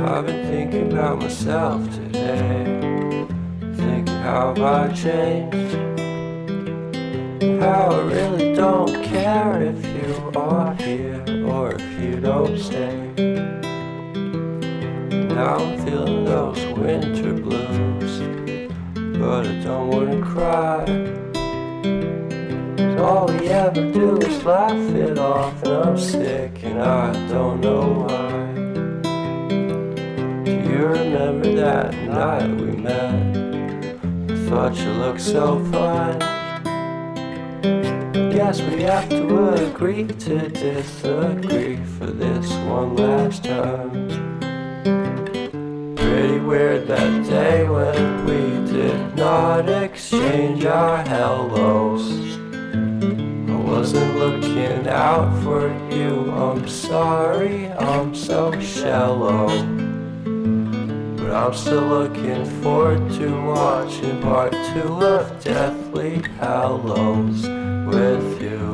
I've been thinking about myself today, thinking how I changed, how I really don't care if you are here or if you don't stay. Now I'm feeling those winter blues, but I don't wanna cry. All we ever do is laugh it off, and I'm sick and I don't know why. Do you remember that night we met? I thought you looked so fine. Guess we have to agree to disagree for this one last time. Pretty weird that day when we did not exchange our hellos. I wasn't looking out for you, I'm sorry, I'm so shallow. But I'm still looking forward to watching part 2 of Deathly Hallows with you.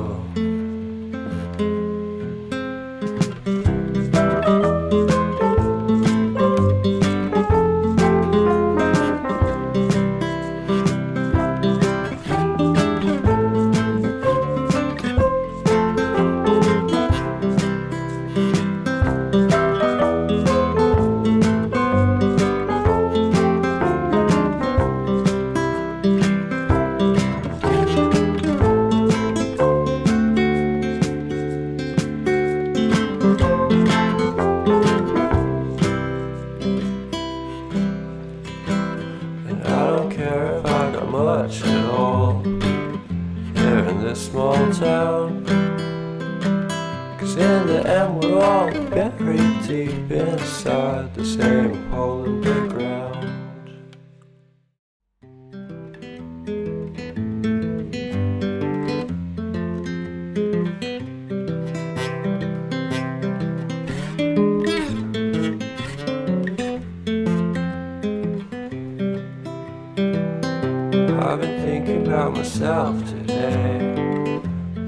Much at all here in this small town, 'cause in the end we're all buried deep inside the same hole in the ground. I've been thinking about myself today,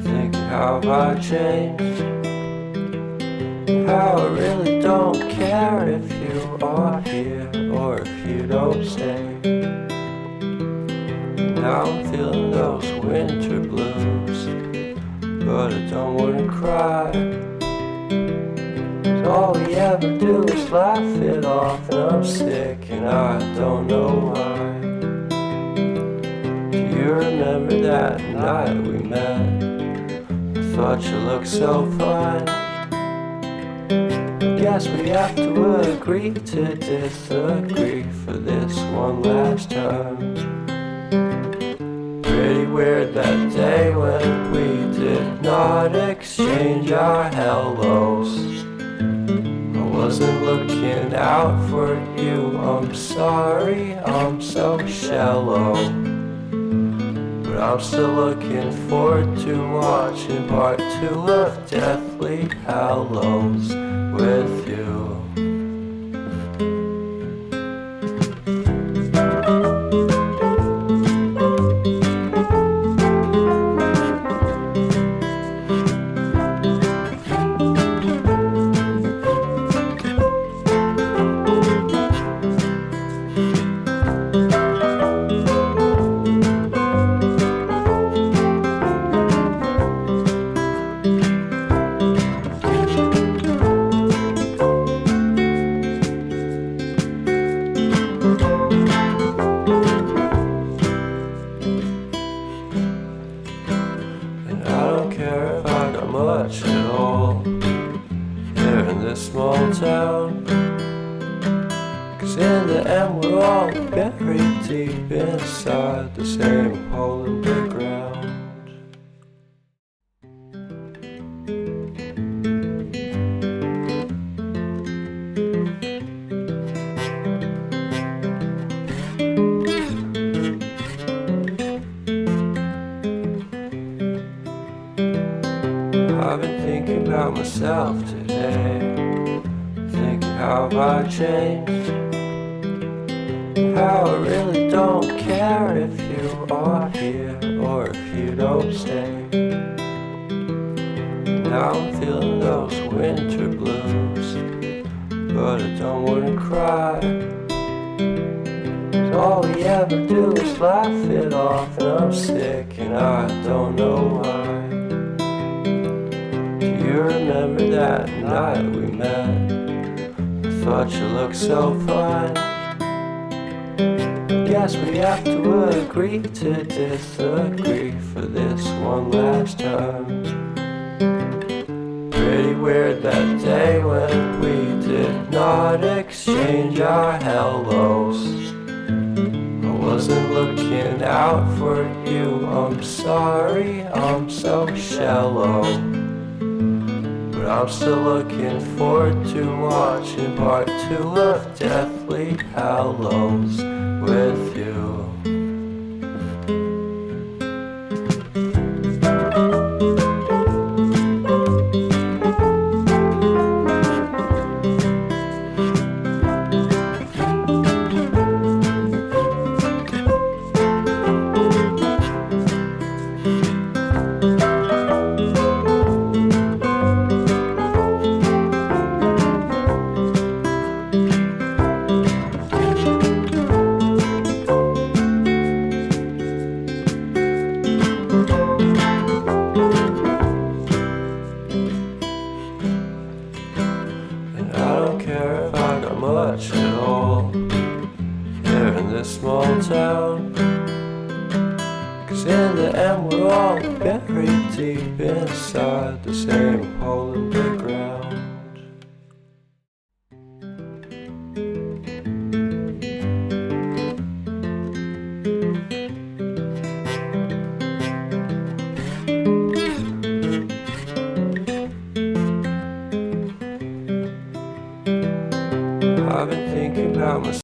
thinking how I changed, how I really don't care if you are here or if you don't stay. Now I'm feeling those winter blues, but I don't wanna cry. All we ever do is laugh it off, and I'm sick and I don't know why. You remember that night we met? I thought you looked so fine. Guess we have to agree to disagree for this one last time. Pretty weird that day when we did not exchange our hellos. I wasn't looking out for you, I'm sorry, I'm so shallow. But I'm still looking forward to watching part 2 of Deathly Hallows with you. Much at all here in this small town, 'cause in the end we're all buried deep inside the same hole in the ground. I've been thinking about myself today, thinking how I changed, how I really don't care if you are here or if you don't stay. Now I'm feeling those winter blues, but I don't wanna cry. All we ever do is laugh it off, and I'm sick and I don't know why. Do you remember that night we met? I thought you looked so fine. Guess we have to agree to disagree for this one last time. Pretty weird that day when we did not exchange our hellos. I wasn't looking out for you, I'm sorry, I'm so shallow. But I'm still looking forward to watching part 2 of Deathly Hallows with you. Much at all here in this small town, 'cause in the end we're all buried deep inside the same hole in the ground. I've been thinking about myself.